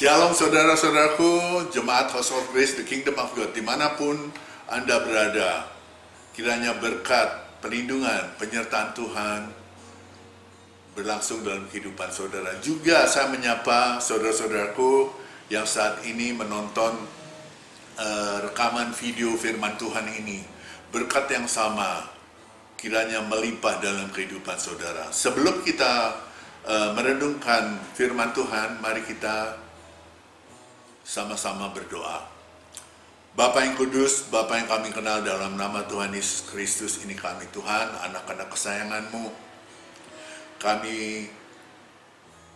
Shalom saudara-saudaraku, Jemaat House of Grace, The Kingdom of God, dimanapun Anda berada. Kiranya berkat, perlindungan, penyertaan Tuhan berlangsung dalam kehidupan saudara. Juga saya menyapa saudara-saudaraku yang saat ini menonton rekaman video firman Tuhan ini. Berkat yang sama kiranya melimpah dalam kehidupan saudara. Sebelum kita merenungkan firman Tuhan, mari kita sama-sama berdoa. Bapa yang kudus, Bapa yang kami kenal dalam nama Tuhan Yesus Kristus, ini kami Tuhan, anak-anak kesayangan-Mu. Kami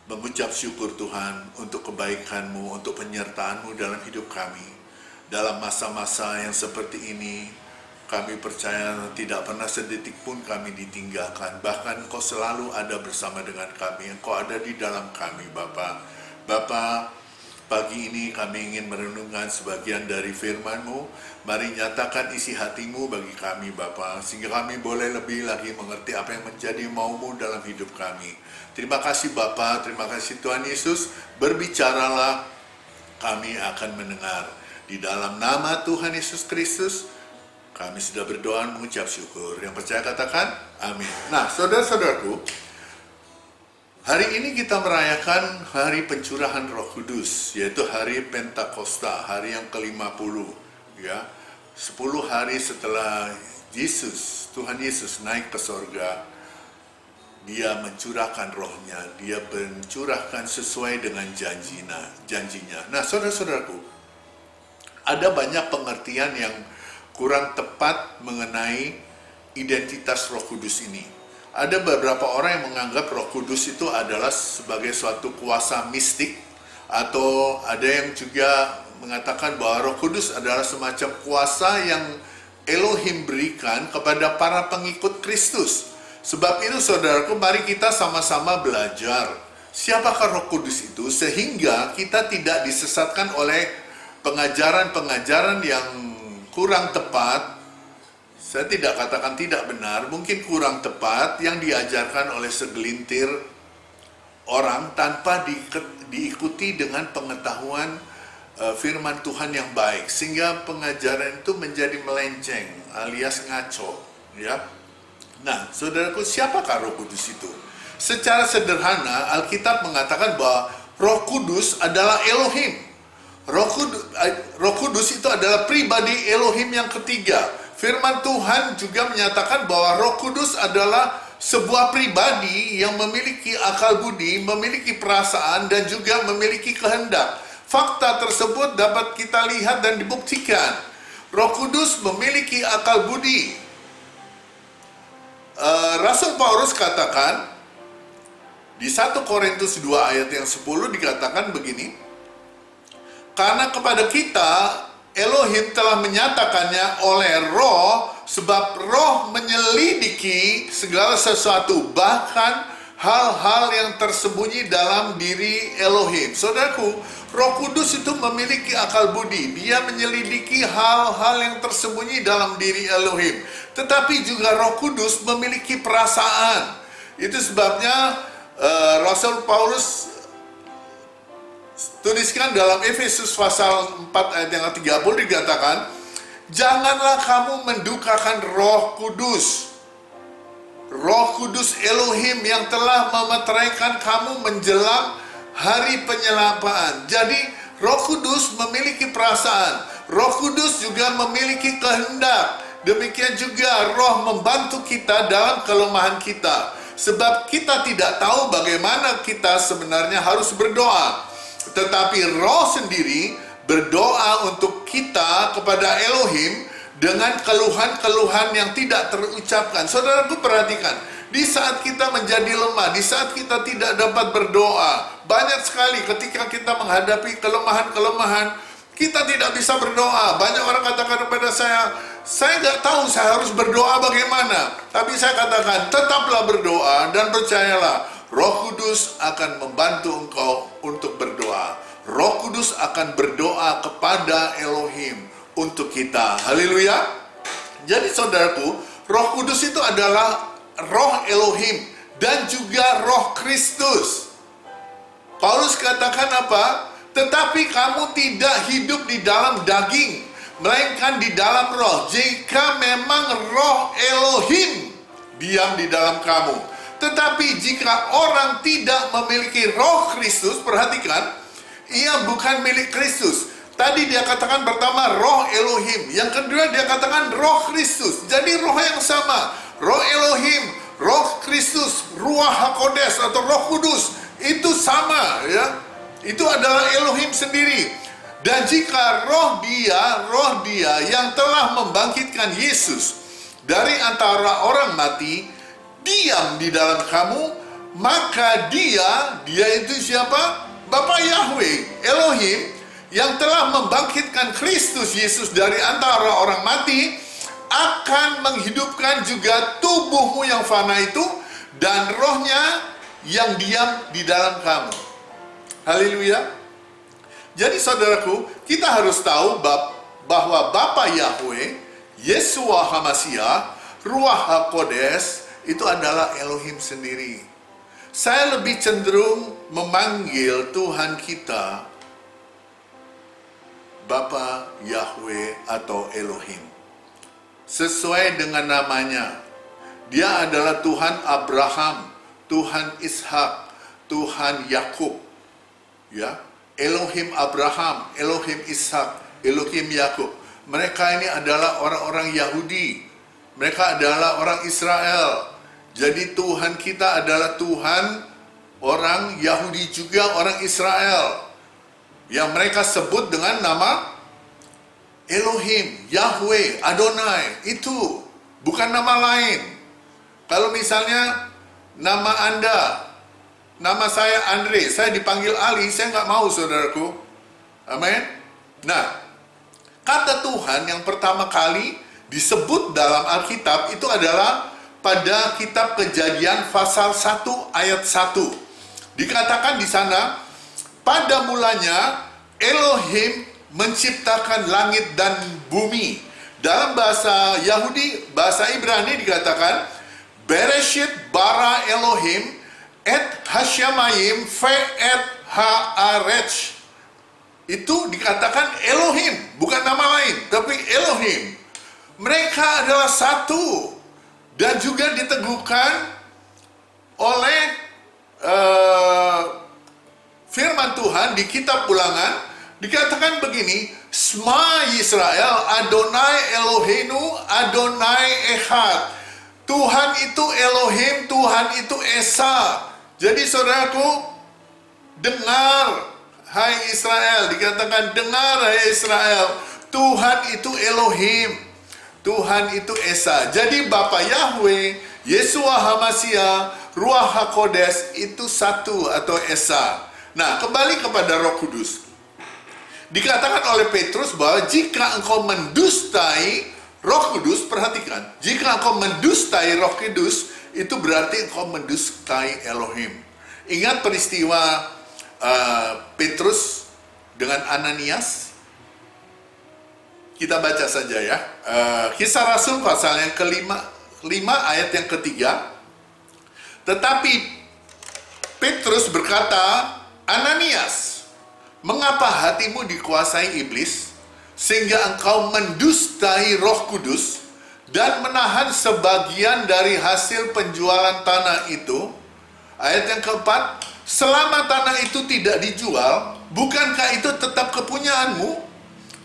mengucap syukur Tuhan untuk kebaikan-Mu, untuk penyertaan-Mu dalam hidup kami. Dalam masa-masa yang seperti ini, kami percaya tidak pernah sedetik pun kami ditinggalkan. Bahkan Engkau selalu ada bersama dengan kami, Engkau ada di dalam kami Bapa. Bapa, pagi ini kami ingin merenungkan sebagian dari firman-Mu. Mari nyatakan isi hati-Mu bagi kami Bapa, sehingga kami boleh lebih lagi mengerti apa yang menjadi mau-Mu dalam hidup kami. Terima kasih Bapa, terima kasih Tuhan Yesus. Berbicaralah, kami akan mendengar. Di dalam nama Tuhan Yesus Kristus, kami sudah berdoa mengucap syukur. Yang percaya katakan, amin. Nah, saudara-saudaraku, hari ini kita merayakan hari pencurahan Roh Kudus, yaitu hari Pentakosta, hari yang ke-50, ya. 10 hari setelah Tuhan Yesus naik ke sorga, Dia mencurahkan rohnya, Dia mencurahkan sesuai dengan janjinya. Nah, saudara-saudaraku, ada banyak pengertian yang kurang tepat mengenai identitas Roh Kudus ini. Ada beberapa orang yang menganggap Roh Kudus itu adalah sebagai suatu kuasa mistik, atau ada yang juga mengatakan bahwa Roh Kudus adalah semacam kuasa yang Elohim berikan kepada para pengikut Kristus. Sebab itu saudaraku, mari kita sama-sama belajar siapakah Roh Kudus itu, sehingga kita tidak disesatkan oleh pengajaran-pengajaran yang kurang tepat. Saya tidak katakan tidak benar, mungkin kurang tepat, yang diajarkan oleh segelintir orang tanpa diikuti dengan pengetahuan firman Tuhan yang baik, sehingga pengajaran itu menjadi melenceng alias ngaco, ya. Nah, saudaraku, siapakah Roh Kudus itu? Secara sederhana, Alkitab mengatakan bahwa Roh Kudus adalah Elohim. Roh Kudus itu adalah pribadi Elohim yang ketiga. Firman Tuhan juga menyatakan bahwa Roh Kudus adalah sebuah pribadi yang memiliki akal budi, memiliki perasaan, dan juga memiliki kehendak. Fakta tersebut dapat kita lihat dan dibuktikan. Roh Kudus memiliki akal budi. Rasul Paulus katakan di 1 Korintus 2 ayat yang 10 dikatakan begini, karena kepada kita Elohim telah menyatakannya oleh Roh, sebab Roh menyelidiki segala sesuatu, bahkan hal-hal yang tersembunyi dalam diri Elohim. Saudaraku, Roh Kudus itu memiliki akal budi. Dia menyelidiki hal-hal yang tersembunyi dalam diri Elohim. Tetapi juga Roh Kudus memiliki perasaan. Itu sebabnya Rasul Paulus tuliskan dalam Efesus pasal 4 ayat yang ke-30 dikatakan, janganlah kamu mendukakan Roh Kudus. Roh Kudus Elohim yang telah memeteraikan kamu menjelang hari penyelapaan. Jadi Roh Kudus memiliki perasaan. Roh Kudus juga memiliki kehendak. Demikian juga Roh membantu kita dalam kelemahan kita. Sebab kita tidak tahu bagaimana kita sebenarnya harus berdoa. Tetapi Roh sendiri berdoa untuk kita kepada Elohim dengan keluhan-keluhan yang tidak terucapkan. Saudaraku, perhatikan, di saat kita menjadi lemah, di saat kita tidak dapat berdoa, banyak sekali ketika kita menghadapi kelemahan-kelemahan, kita tidak bisa berdoa. Banyak orang katakan kepada saya nggak tahu saya harus berdoa bagaimana. Tapi saya katakan, tetaplah berdoa dan percayalah, Roh Kudus akan membantu engkau untuk berdoa. Roh Kudus akan berdoa kepada Elohim untuk kita. Haleluya. Jadi saudaraku, Roh Kudus itu adalah Roh Elohim dan juga Roh Kristus. Paulus katakan apa? Tetapi kamu tidak hidup di dalam daging, melainkan di dalam roh. Jika memang roh Elohim diam di dalam kamu. Tetapi jika orang tidak memiliki roh Kristus, perhatikan, ia bukan milik Kristus. Tadi dia katakan pertama roh Elohim, yang kedua dia katakan roh Kristus. Jadi roh yang sama, roh Elohim, roh Kristus, Ruach HaKodes atau Roh Kudus, itu sama ya. Itu adalah Elohim sendiri. Dan jika roh dia yang telah membangkitkan Yesus dari antara orang mati diam di dalam kamu, maka dia itu siapa? Bapa Yahweh, Elohim yang telah membangkitkan Kristus Yesus dari antara orang mati akan menghidupkan juga tubuhmu yang fana itu dan rohnya yang diam di dalam kamu. Haleluya. Jadi saudaraku, kita harus tahu bahwa Bapa Yahweh, Yeshua HaMashiach, Ruach HaKodes itu adalah Elohim sendiri. Saya lebih cenderung memanggil Tuhan kita Bapa Yahweh atau Elohim. Sesuai dengan namanya. Dia adalah Tuhan Abraham, Tuhan Ishak, Tuhan Yakub. Ya, Elohim Abraham, Elohim Ishak, Elohim Yakub. Mereka ini adalah orang-orang Yahudi. Mereka adalah orang Israel. Jadi Tuhan kita adalah Tuhan orang Yahudi juga, orang Israel. Yang mereka sebut dengan nama Elohim, Yahweh, Adonai. Itu bukan nama lain. Kalau misalnya nama Anda, nama saya Andre, saya dipanggil Ali, saya nggak mau saudaraku. Amin. Nah, kata Tuhan yang pertama kali disebut dalam Alkitab itu adalah pada kitab Kejadian pasal 1 ayat 1. Dikatakan di sana, pada mulanya Elohim menciptakan langit dan bumi. Dalam bahasa Yahudi, bahasa Ibrani dikatakan, Bereshit bara Elohim et hasyamayim fe et haaretz. Itu dikatakan Elohim, bukan nama lain, tapi Elohim. Mereka adalah satu dan juga diteguhkan oleh firman Tuhan di kitab Ulangan. Dikatakan begini, Shema Yisrael Adonai Eloheinu Adonai Echad. Tuhan itu Elohim, Tuhan itu Esa. Jadi saudaraku, dengar hai Israel, dikatakan dengar hai Israel, Tuhan itu Elohim, Tuhan itu Esa. Jadi Bapa Yahweh, Yeshua HaMashiach, Ruach HaKodes itu satu atau Esa. Nah, kembali kepada Roh Kudus. Dikatakan oleh Petrus bahwa jika engkau mendustai Roh Kudus, perhatikan, jika engkau mendustai Roh Kudus, itu berarti engkau mendustai Elohim. Ingat peristiwa Petrus dengan Ananias? Kita baca saja ya. Kisah Rasul pasal yang ke-5 ayat yang ke-3. Tetapi Petrus berkata, Ananias, mengapa hatimu dikuasai iblis, sehingga engkau mendustai Roh Kudus dan menahan sebagian dari hasil penjualan tanah itu? Ayat yang keempat, selama tanah itu tidak dijual, bukankah itu tetap kepunyaanmu?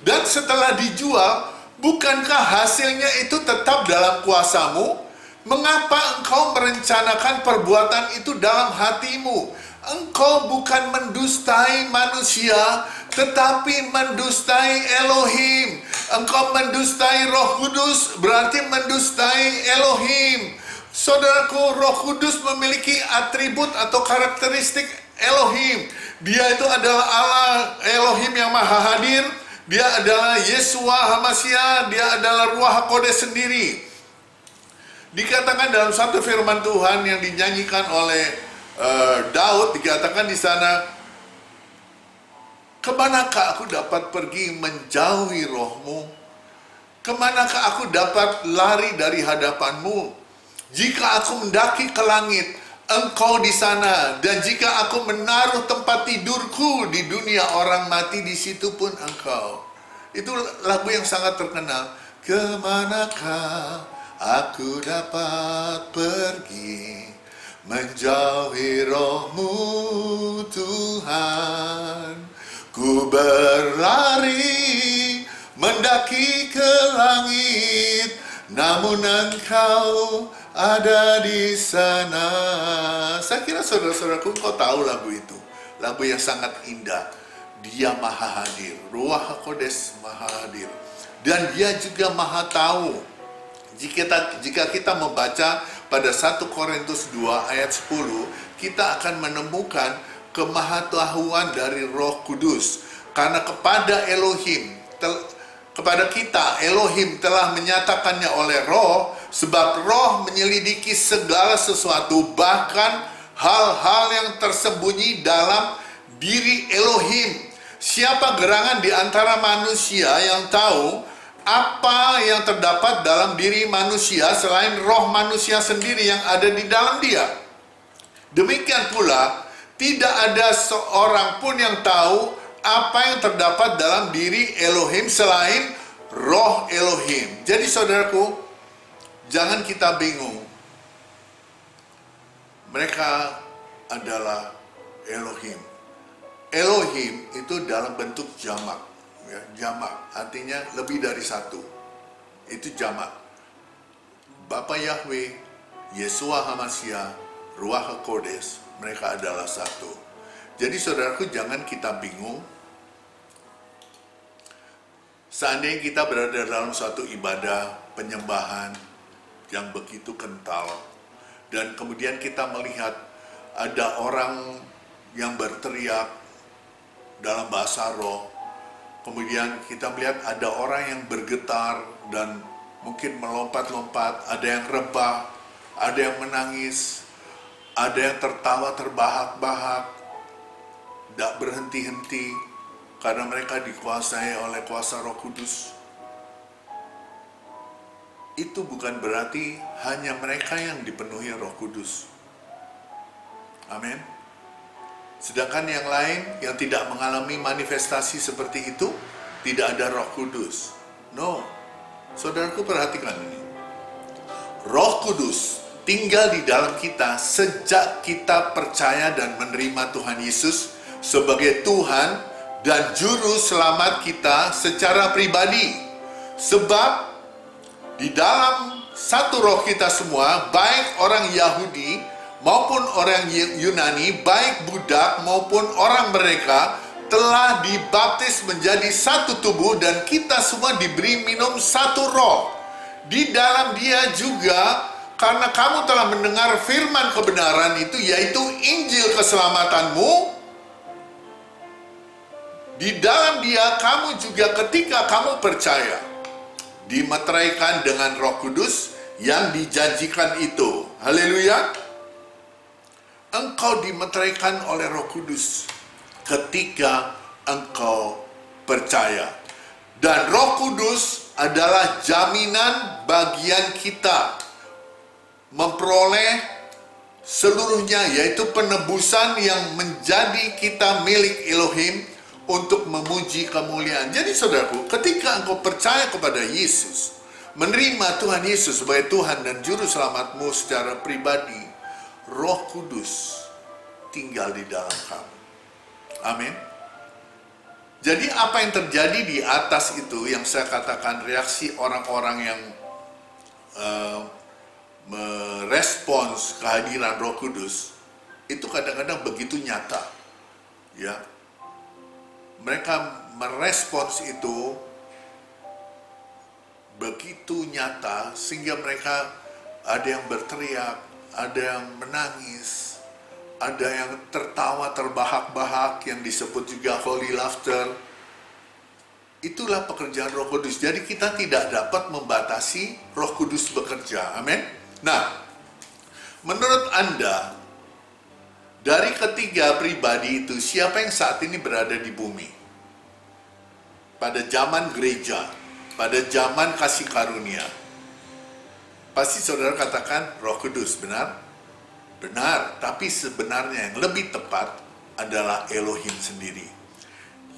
Dan setelah dijual, bukankah hasilnya itu tetap dalam kuasamu? Mengapa engkau merencanakan perbuatan itu dalam hatimu? Engkau bukan mendustai manusia, tetapi mendustai Elohim. Engkau mendustai Roh Kudus, berarti mendustai Elohim. Saudaraku, Roh Kudus memiliki atribut atau karakteristik Elohim. Dia itu adalah Allah Elohim yang maha hadir. Dia adalah Yeshua HaMashiach, dia adalah Ruach HaKodes sendiri. Dikatakan dalam satu firman Tuhan yang dinyanyikan oleh Daud, dikatakan di sana, kemanakah aku dapat pergi menjauhi rohmu? Kemanakah aku dapat lari dari hadapanmu? Jika aku mendaki ke langit, Engkau di sana, dan jika aku menaruh tempat tidurku di dunia orang mati, di situ pun Engkau. Itu lagu yang sangat terkenal. Kemanakah aku dapat pergi, menjauhi Roh-Mu Tuhan. Ku berlari mendaki ke langit, namun Engkau ada di sana. Saya kira saudara-saudaraku, kau tahu lagu itu. Lagu yang sangat indah. Dia maha hadir. Ruach HaKodes maha hadir. Dan dia juga maha tahu. Jika kita membaca pada 1 Korintus 2 ayat 10, kita akan menemukan kemahatahuan dari Roh Kudus. Karena kepada kita Elohim telah menyatakannya oleh Roh, sebab Roh menyelidiki segala sesuatu, bahkan hal-hal yang tersembunyi dalam diri Elohim. Siapa gerangan di antara manusia yang tahu apa yang terdapat dalam diri manusia selain roh manusia sendiri yang ada di dalam dia? Demikian pula, tidak ada seorang pun yang tahu apa yang terdapat dalam diri Elohim selain roh Elohim. Jadi saudaraku, jangan kita bingung. Mereka adalah Elohim. Elohim itu dalam bentuk jamak. Ya, jamak artinya lebih dari satu. Itu jamak. Bapa Yahweh, Yeshua HaMashiach, Ruach HaKodes, mereka adalah satu. Jadi saudaraku, jangan kita bingung. Seandainya kita berada dalam suatu ibadah penyembahan yang begitu kental, dan kemudian kita melihat ada orang yang berteriak dalam bahasa roh, kemudian kita melihat ada orang yang bergetar dan mungkin melompat-lompat, ada yang rebah, ada yang menangis, ada yang tertawa terbahak-bahak, tidak berhenti-henti, karena mereka dikuasai oleh kuasa Roh Kudus. Itu bukan berarti hanya mereka yang dipenuhi Roh Kudus. Amin. Sedangkan yang lain yang tidak mengalami manifestasi seperti itu, tidak ada Roh Kudus. No. Saudaraku, perhatikan ini. Roh Kudus tinggal di dalam kita sejak kita percaya dan menerima Tuhan Yesus sebagai Tuhan dan Juru Selamat kita secara pribadi. Sebab di dalam satu roh kita semua, baik orang Yahudi maupun orang Yunani, baik budak maupun orang mereka, telah dibaptis menjadi satu tubuh, dan kita semua diberi minum satu roh. Di dalam dia juga, karena kamu telah mendengar firman kebenaran itu, yaitu Injil keselamatanmu, di dalam dia kamu juga ketika kamu percaya, dimeteraikan dengan Roh Kudus yang dijanjikan itu. Haleluya. Engkau dimeteraikan oleh Roh Kudus ketika engkau percaya. Dan Roh Kudus adalah jaminan bagian kita memperoleh seluruhnya, yaitu penebusan yang menjadi kita milik Elohim untuk memuji kemuliaan. Jadi saudaraku, ketika engkau percaya kepada Yesus, menerima Tuhan Yesus sebagai Tuhan dan Juru Selamatmu secara pribadi, Roh Kudus tinggal di dalam kamu. Amin. Jadi apa yang terjadi di atas itu, yang saya katakan reaksi orang-orang yang merespons kehadiran Roh Kudus, itu kadang-kadang begitu nyata. Ya, mereka merespons itu begitu nyata sehingga mereka ada yang berteriak, ada yang menangis, ada yang tertawa terbahak-bahak, yang disebut juga holy laughter. Itulah pekerjaan Roh Kudus. Jadi kita tidak dapat membatasi Roh Kudus bekerja. Amin. Nah, menurut Anda, dari ketiga pribadi itu, siapa yang saat ini berada di bumi? Pada zaman gereja, pada zaman kasih karunia. Pasti saudara katakan Roh Kudus, benar? Benar, tapi sebenarnya yang lebih tepat adalah Elohim sendiri.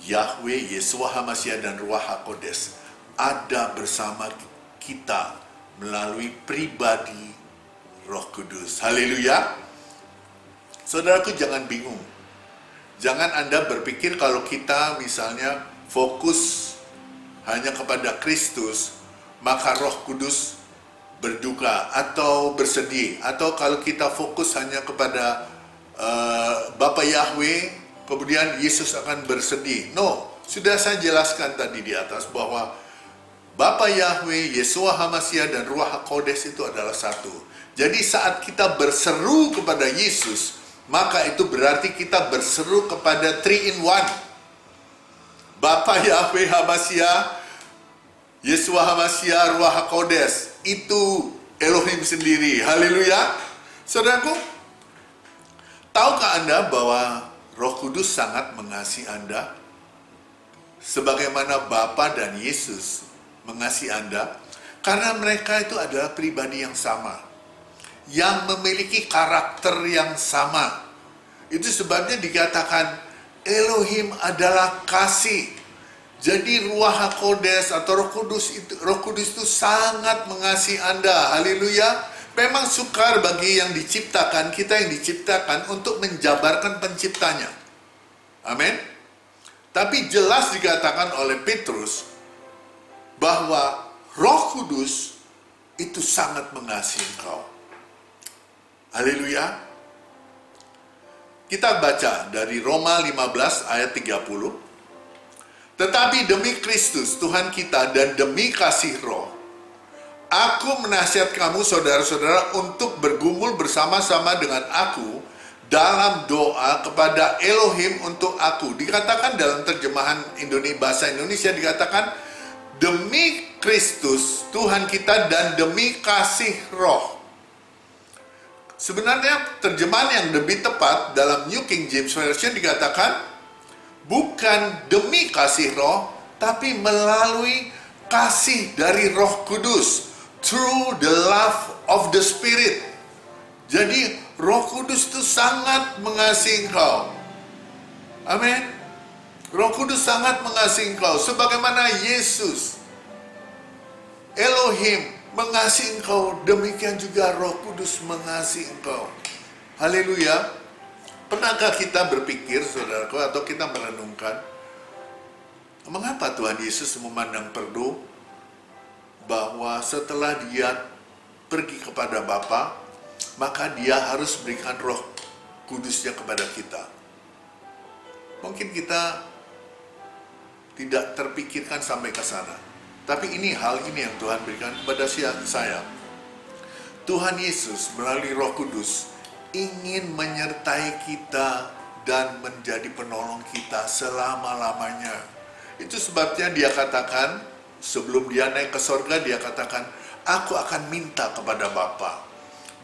Yahweh, Yeshua HaMashiach dan Ruach HaKodes ada bersama kita melalui pribadi Roh Kudus. Haleluya. Saudaraku, jangan bingung. Jangan Anda berpikir kalau kita misalnya fokus hanya kepada Kristus, maka Roh Kudus berduka atau bersedih. Atau kalau kita fokus hanya kepada Bapa Yahweh, kemudian Yesus akan bersedih. No, sudah saya jelaskan tadi di atas bahwa Bapa Yahweh, Yeshua HaMashiach dan Ruach HaKodes itu adalah satu. Jadi saat kita berseru kepada Yesus, maka itu berarti kita berseru kepada 3-in-1. Bapa Yahweh HaMashiach, Yeshua HaMashiach, Ruach HaKodes, itu Elohim sendiri. Haleluya. Saudaraku, tahukah Anda bahwa Roh Kudus sangat mengasihi Anda? Sebagaimana Bapa dan Yesus mengasihi Anda, karena mereka itu adalah pribadi yang sama, yang memiliki karakter yang sama. Itu sebabnya dikatakan Elohim adalah kasih. Jadi Ruach HaKodes atau Roh Kudus itu sangat mengasihi Anda. Haleluya. Memang sukar bagi yang diciptakan, kita yang diciptakan untuk menjabarkan penciptanya. Amin. Tapi jelas dikatakan oleh Petrus bahwa Roh Kudus itu sangat mengasihi engkau. Haleluya. Kita baca dari Roma 15 ayat 30. Tetapi demi Kristus Tuhan kita dan demi kasih Roh, aku menasihat kamu saudara-saudara untuk bergumul bersama-sama dengan aku dalam doa kepada Elohim untuk aku. Dikatakan dalam terjemahan bahasa Indonesia dikatakan demi Kristus Tuhan kita dan demi kasih Roh. Sebenarnya terjemahan yang lebih tepat dalam New King James Version dikatakan bukan demi kasih Roh, tapi melalui kasih dari Roh Kudus, through the love of the Spirit. Jadi Roh Kudus itu sangat mengasihi engkau. Amin. Roh Kudus sangat mengasihi engkau, sebagaimana Yesus, Elohim, mengasihi engkau, demikian juga Roh Kudus mengasihi engkau. Haleluya. Pernahkah kita berpikir, saudaraku, atau kita merenungkan, mengapa Tuhan Yesus memandang perlu bahwa setelah dia pergi kepada Bapa, maka dia harus berikan Roh Kudusnya kepada kita? Mungkin kita tidak terpikirkan sampai ke sana. Tapi hal ini yang Tuhan berikan kepada saya. Tuhan Yesus melalui Roh Kudus ingin menyertai kita dan menjadi penolong kita selama-lamanya. Itu sebabnya dia katakan, sebelum dia naik ke sorga, dia katakan, aku akan minta kepada Bapa,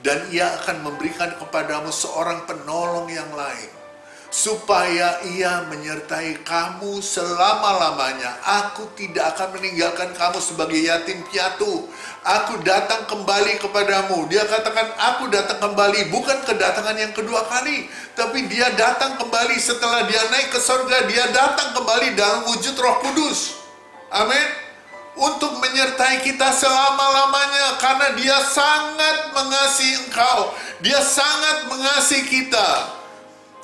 dan ia akan memberikan kepadamu seorang penolong yang lain, supaya ia menyertai kamu selama-lamanya. Aku tidak akan meninggalkan kamu sebagai yatim piatu. Aku datang kembali kepadamu. Dia katakan, aku datang kembali, bukan kedatangan yang kedua kali, tapi dia datang kembali setelah dia naik ke surga. Dia datang kembali dalam wujud Roh Kudus. Amin. Untuk menyertai kita selama-lamanya, karena dia sangat mengasihi engkau. Dia sangat mengasihi kita.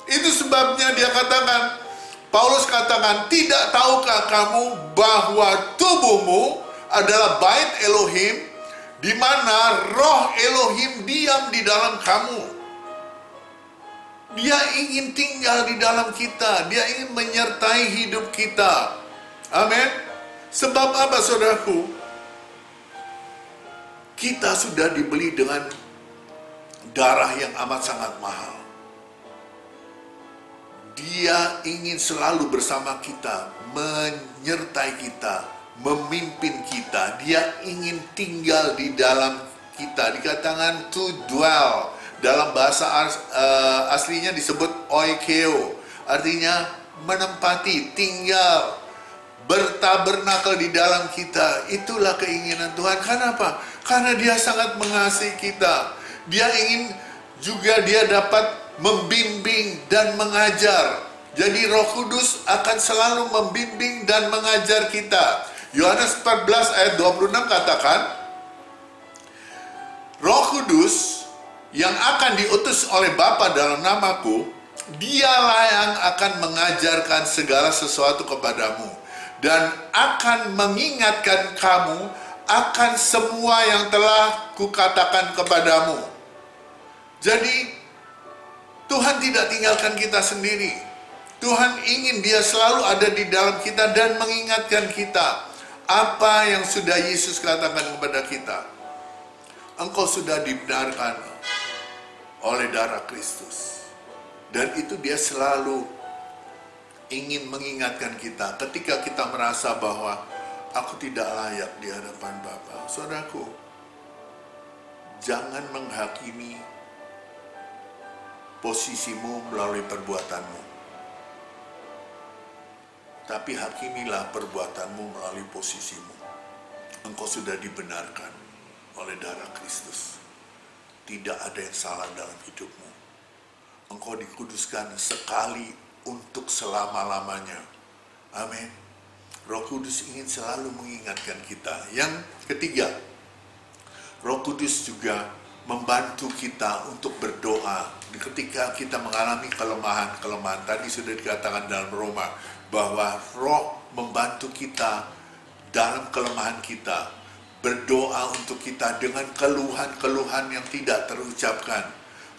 Itu sebabnya dia katakan, Paulus katakan, tidak tahukah kamu bahwa tubuhmu adalah bait Elohim, di mana Roh Elohim diam di dalam kamu. Dia ingin tinggal di dalam kita, dia ingin menyertai hidup kita. Amin. Sebab apa, saudaraku? Kita sudah dibeli dengan darah yang amat sangat mahal. Dia ingin selalu bersama kita, menyertai kita, memimpin kita. Dia ingin tinggal di dalam kita. Dikatakan to dwell. Dalam bahasa aslinya disebut oikeo. Artinya menempati, tinggal, bertabernakel di dalam kita. Itulah keinginan Tuhan. Kenapa? Karena dia sangat mengasihi kita. Dia ingin juga dia dapat membimbing dan mengajar. Jadi Roh Kudus akan selalu membimbing dan mengajar kita. Yohanes 14 ayat 26 katakan, Roh Kudus yang akan diutus oleh Bapa dalam namaku, dialah yang akan mengajarkan segala sesuatu kepadamu dan akan mengingatkan kamu akan semua yang telah kukatakan kepadamu. Jadi Tuhan tidak tinggalkan kita sendiri. Tuhan ingin dia selalu ada di dalam kita dan mengingatkan kita apa yang sudah Yesus katakan kepada kita. Engkau sudah dibenarkan oleh darah Kristus. Dan itu dia selalu ingin mengingatkan kita ketika kita merasa bahwa aku tidak layak di hadapan Bapa. Saudaraku, jangan menghakimi posisimu melalui perbuatanmu. Tapi hakimilah perbuatanmu melalui posisimu. Engkau sudah dibenarkan oleh darah Kristus. Tidak ada yang salah dalam hidupmu. Engkau dikuduskan sekali untuk selama-lamanya. Amin. Roh Kudus ingin selalu mengingatkan kita. Yang ketiga, Roh Kudus juga membantu kita untuk berdoa ketika kita mengalami kelemahan-kelemahan. Tadi sudah dikatakan dalam Roma bahwa Roh membantu kita dalam kelemahan kita, berdoa untuk kita dengan keluhan-keluhan yang tidak terucapkan.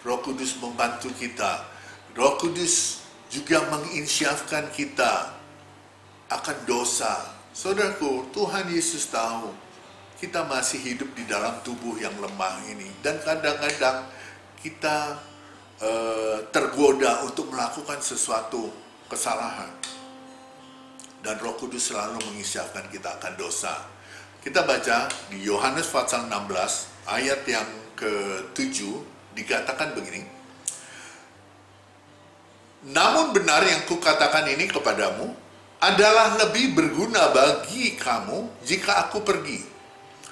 Roh Kudus membantu kita. Roh Kudus juga menginsyafkan kita akan dosa. Saudaraku, Tuhan Yesus tahu kita masih hidup di dalam tubuh yang lemah ini. Dan kadang-kadang kita tergoda untuk melakukan sesuatu kesalahan. Dan Roh Kudus selalu menginsyafkan kita akan dosa. Kita baca di Yohanes pasal 16 ayat yang ke-7 dikatakan begini. Namun benar yang kukatakan ini kepadamu adalah lebih berguna bagi kamu jika aku pergi.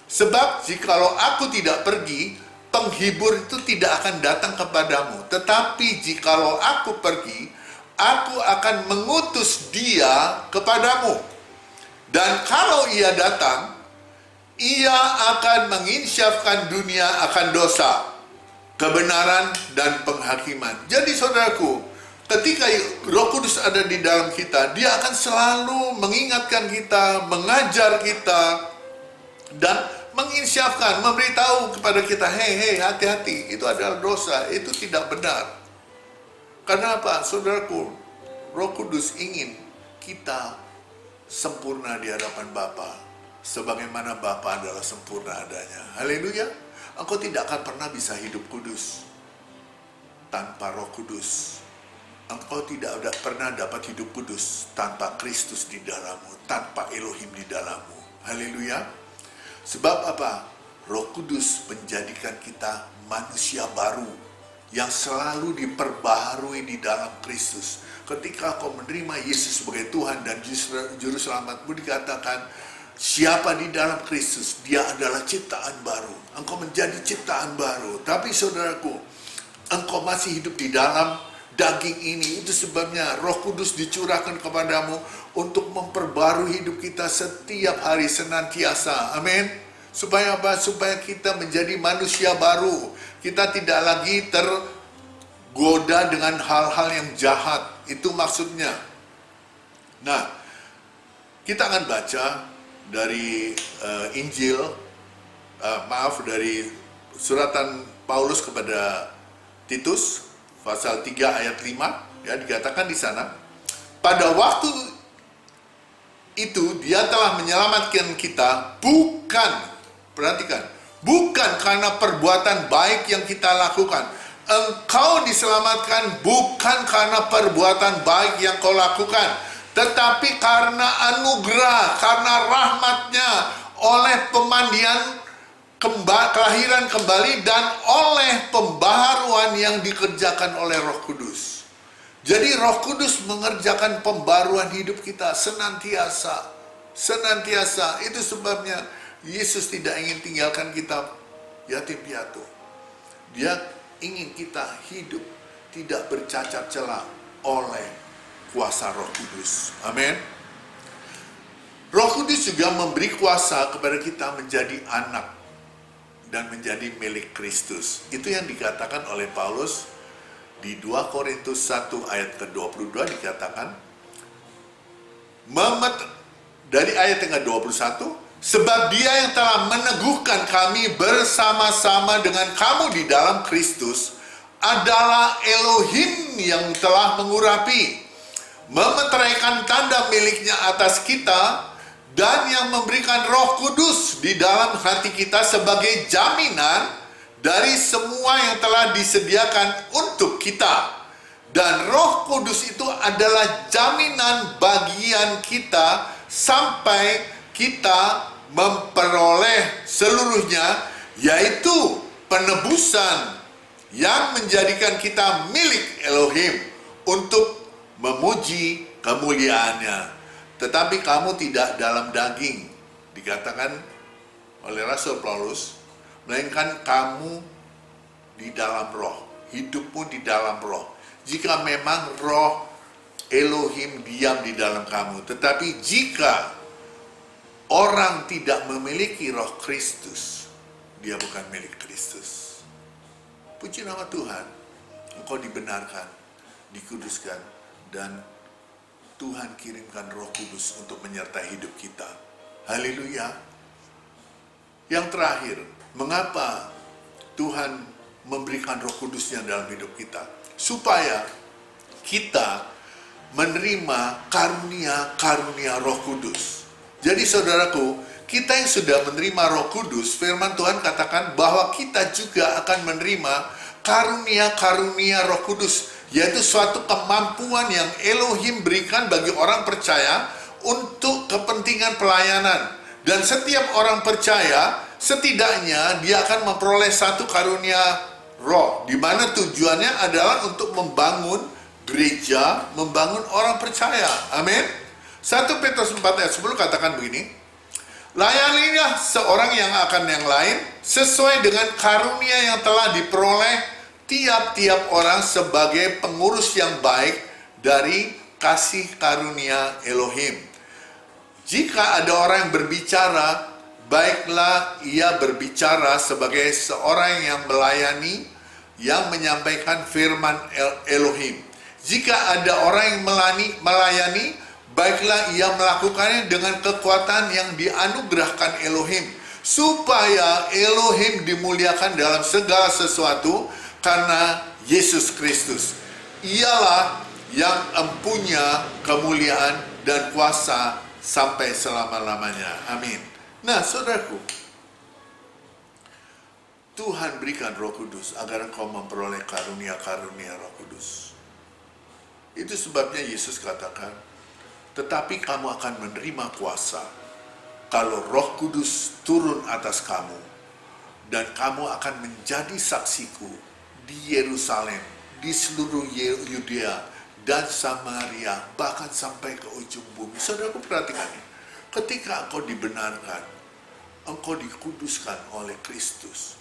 Sebab jikalau aku tidak pergi, penghibur itu tidak akan datang kepadamu. Tetapi jikalau aku pergi, aku akan mengutus dia kepadamu. Dan kalau ia datang, ia akan menginsyafkan dunia akan dosa, kebenaran, dan penghakiman. Jadi saudaraku, ketika Roh Kudus ada di dalam kita, dia akan selalu mengingatkan kita, mengajar kita, dan menginsyafkan, memberitahu kepada kita, hei, hati-hati, itu adalah dosa, itu tidak benar. Karena apa? Saudaraku, Roh Kudus ingin kita sempurna di hadapan Bapa, sebagaimana Bapa adalah sempurna adanya. Haleluya. Engkau tidak akan pernah bisa hidup kudus tanpa Roh Kudus. Engkau tidak pernah dapat hidup kudus tanpa Kristus di dalammu, tanpa Elohim di dalammu. Haleluya. Sebab apa? Roh Kudus menjadikan kita manusia baru yang selalu diperbaharui di dalam Kristus. Ketika kau menerima Yesus sebagai Tuhan dan Juru Selamatmu, dikatakan, siapa di dalam Kristus, dia adalah ciptaan baru. Engkau menjadi ciptaan baru. Tapi saudaraku, engkau masih hidup di dalam daging ini. Itu sebabnya Roh Kudus dicurahkan kepadamu untuk memperbarui hidup kita setiap hari senantiasa. Amin. Supaya apa? Supaya kita menjadi manusia baru. Kita tidak lagi tergoda dengan hal-hal yang jahat. Itu maksudnya. Nah, kita akan baca dari Injil, dari suratan Paulus kepada Titus, pasal 3 ayat 5, ya, dikatakan di sana, pada waktu itu dia telah menyelamatkan kita bukan karena perbuatan baik yang kita lakukan. Engkau diselamatkan bukan karena perbuatan baik yang kau lakukan, tetapi karena anugerah, karena rahmatnya, oleh pemandian kelahiran kembali, dan oleh pembaharuan yang dikerjakan oleh Roh Kudus. Jadi Roh Kudus mengerjakan pembaruan hidup kita senantiasa. Itu sebabnya Yesus tidak ingin tinggalkan kita yatim piatu. Dia ingin kita hidup tidak bercacat celah oleh kuasa Roh Kudus. Amin. Roh Kudus juga memberi kuasa kepada kita menjadi anak dan menjadi milik Kristus. Itu yang dikatakan oleh Paulus di 2 Korintus 1 ayat ke-22 dikatakan, dari ayat yang ke-21, sebab Dia yang telah meneguhkan kami bersama-sama dengan kamu di dalam Kristus adalah Elohim yang telah mengurapi, memeteraikan tanda miliknya atas kita, dan yang memberikan Roh Kudus di dalam hati kita sebagai jaminan dari semua yang telah disediakan untuk kita. Dan Roh Kudus itu adalah jaminan bagian kita sampai kita memperoleh seluruhnya, yaitu penebusan yang menjadikan kita milik Elohim untuk memuji kemuliaannya. Tetapi kamu tidak dalam daging, dikatakan oleh Rasul Paulus, melainkan kamu di dalam roh, hidupmu di dalam roh. Jika memang roh Elohim diam di dalam kamu, tetapi jika orang tidak memiliki roh Kristus, dia bukan milik Kristus. Puji nama Tuhan, engkau dibenarkan, dikuduskan, dan Tuhan kirimkan Roh Kudus untuk menyertai hidup kita. Haleluya. Yang terakhir, mengapa Tuhan memberikan Roh Kudusnya dalam hidup kita? Supaya kita menerima karunia-karunia Roh Kudus. Jadi saudaraku, kita yang sudah menerima Roh Kudus, firman Tuhan katakan bahwa kita juga akan menerima karunia-karunia Roh Kudus, yaitu suatu kemampuan yang Elohim berikan bagi orang percaya untuk kepentingan pelayanan. Dan setiap orang percaya, setidaknya dia akan memperoleh satu karunia roh, di mana tujuannya adalah untuk membangun gereja, membangun orang percaya. Amin. 1 Petrus 4 ayat 10 katakan begini, layanilah seorang yang akan yang lain sesuai dengan karunia yang telah diperoleh tiap-tiap orang sebagai pengurus yang baik dari kasih karunia Elohim. Jika ada orang yang berbicara, baiklah ia berbicara sebagai seorang yang melayani, yang menyampaikan firman Elohim. Jika ada orang yang melayani, baiklah ia melakukannya dengan kekuatan yang dianugerahkan Elohim, supaya Elohim dimuliakan dalam segala sesuatu, karena Yesus Kristus ialah yang empunya kemuliaan dan kuasa sampai selama-lamanya. Amin. Nah, saudaraku, Tuhan berikan Roh Kudus agar engkau memperoleh karunia-karunia Roh Kudus. Itu sebabnya Yesus katakan, tetapi kamu akan menerima kuasa kalau Roh Kudus turun atas kamu, dan kamu akan menjadi saksiku di Yerusalem, di seluruh Yudea dan Samaria, bahkan sampai ke ujung bumi. Saudaraku, perhatikan ini. Ketika engkau dibenarkan, engkau dikuduskan oleh Kristus,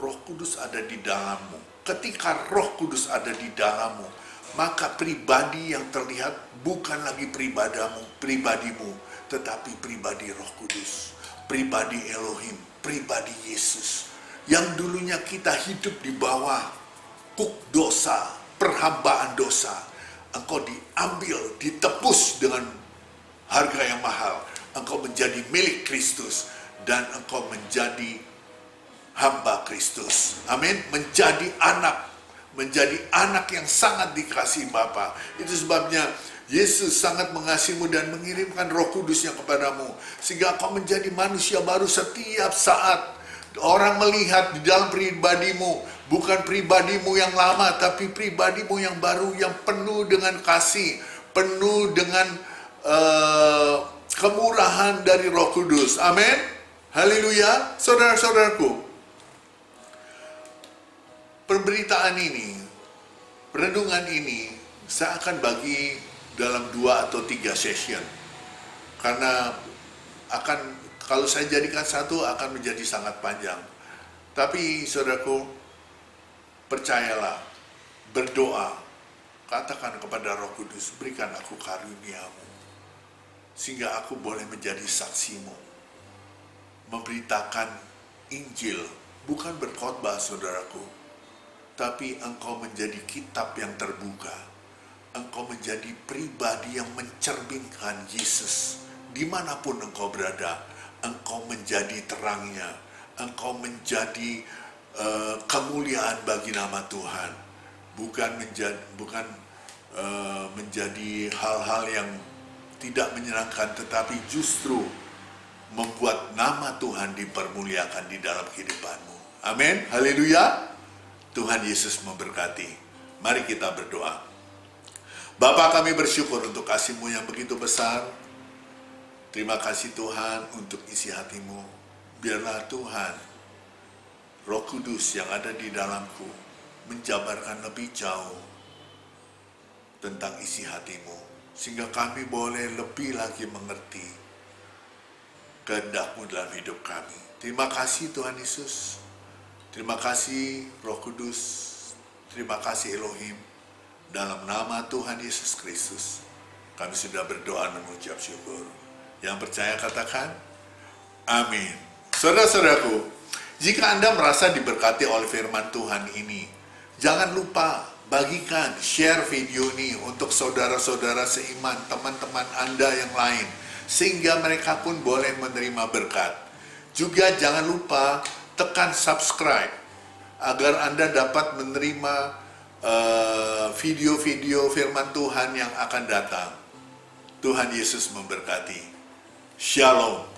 Roh Kudus ada di dalammu. Ketika Roh Kudus ada di dalammu, maka pribadi yang terlihat bukan lagi pribadimu, tetapi pribadi Roh Kudus, pribadi Elohim, pribadi Yesus. Yang dulunya kita hidup di bawah kuk dosa, perhambaan dosa, engkau diambil, ditebus dengan harga yang mahal. Engkau menjadi milik Kristus dan engkau menjadi hamba Kristus. Amin. Menjadi anak yang sangat dikasihi Bapa. Itu sebabnya Yesus sangat mengasihimu dan mengirimkan Roh Kudusnya kepadamu, sehingga engkau menjadi manusia baru setiap saat. Orang melihat di dalam pribadimu, bukan pribadimu yang lama, tapi pribadimu yang baru, yang penuh dengan kasih, penuh dengan kemurahan dari Roh Kudus. Amin. Haleluya. Saudara-saudaraku, pemberitaan ini, renungan ini, saya akan bagi dalam 2 atau 3 session. Karena kalau saya jadikan satu akan menjadi sangat panjang. Tapi saudaraku, Percayalah, berdoa, katakan kepada Roh Kudus, berikan aku karunia-Mu, sehingga aku boleh menjadi saksi-Mu, memberitakan Injil, bukan berkhotbah saudaraku, tapi engkau menjadi kitab yang terbuka, engkau menjadi pribadi yang mencerminkan Yesus, dimanapun engkau berada, engkau menjadi terangnya, engkau menjadi kemuliaan bagi nama Tuhan, bukan menjadi hal-hal yang tidak menyenangkan, tetapi justru membuat nama Tuhan dipermuliakan di dalam kehidupanmu. Amin, haleluya. Tuhan Yesus memberkati. Mari kita berdoa. Bapa, kami bersyukur untuk kasih-Mu yang begitu besar. Terima kasih Tuhan untuk isi hati-Mu. Biarlah Tuhan, Roh Kudus yang ada di dalamku menjabarkan lebih jauh tentang isi hati-Mu, sehingga kami boleh lebih lagi mengerti kehendak-Mu dalam hidup kami. Terima kasih Tuhan Yesus. Terima kasih Roh Kudus. Terima kasih Elohim. Dalam nama Tuhan Yesus Kristus, kami sudah berdoa dan mengucap syukur. Yang percaya katakan, amin. Saudara-saudaraku, jika Anda merasa diberkati oleh firman Tuhan ini, jangan lupa bagikan, share video ini untuk saudara-saudara seiman, teman-teman Anda yang lain, sehingga mereka pun boleh menerima berkat. Juga jangan lupa tekan subscribe, agar Anda dapat menerima video-video firman Tuhan yang akan datang. Tuhan Yesus memberkati. Shalom.